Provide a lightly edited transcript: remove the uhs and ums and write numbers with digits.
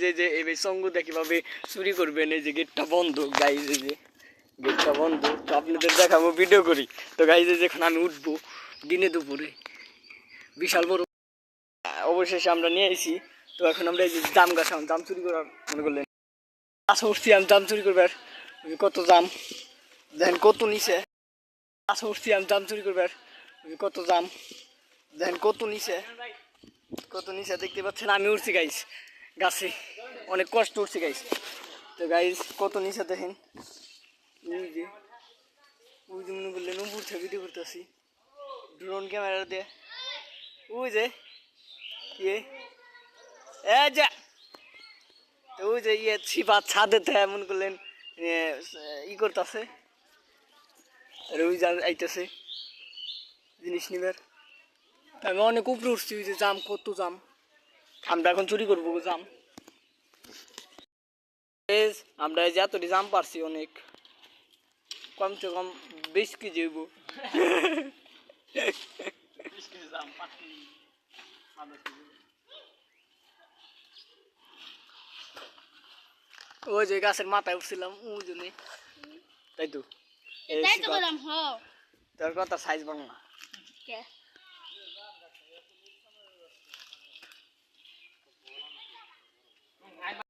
যে এই সঙ্গ কিভাবে চুরি করবেন, এই যে গেটটা বন্ধ গাইজ, এই যে গেটটা বন্ধ, তো আপনাদের দেখাবো, ভিডিও করি। তো গাইজ যখন আমি উঠবো দিনে দুপুরে বিশাল বড়, অবশেষে আমরা নিয়ে আইছি। তো এখন আমরা এই যে জাম গাছ, জাম চুরি করার মনে করলেন গাছ উঠছি, আমি জাম চুরি করবার, কত জাম দেখেন কত নিচে, গাছ উঠছি আমি জাম চুরি করবার, কত জাম দেখেন কত নিচে, কত নিচে দেখতে পাচ্ছেন। আমি উঠছি গাইজ গাছে, অনেক কষ্ট উঠছি গাইজ। তো গাইজ কত নিচে দেখেন, ওই যে মনে করলেন উপর থেকে ভিডিও করতেছি ড্রোন ক্যামেরা দিয়ে, ওই যে ইয়ে যা, তো ওই যে ইয়ে ছিপা ছাদেতে মনে করলেন করতেছে, আর ওই আইতেছে জিনিস নিবার। আমি অনেক উপরে উঠছি, ওই যে জাম, কত জাম, আমরা এখন চুরি করবো জাম। আমরা এই যে এতটি জাম পারছি, অনেক কমসে কম 20 কেজি হইব। ওই যে গাছের মাথায় উঠছিলাম ওই জন্য, তাই তো তোর কথা সাইজ বাড়ো না।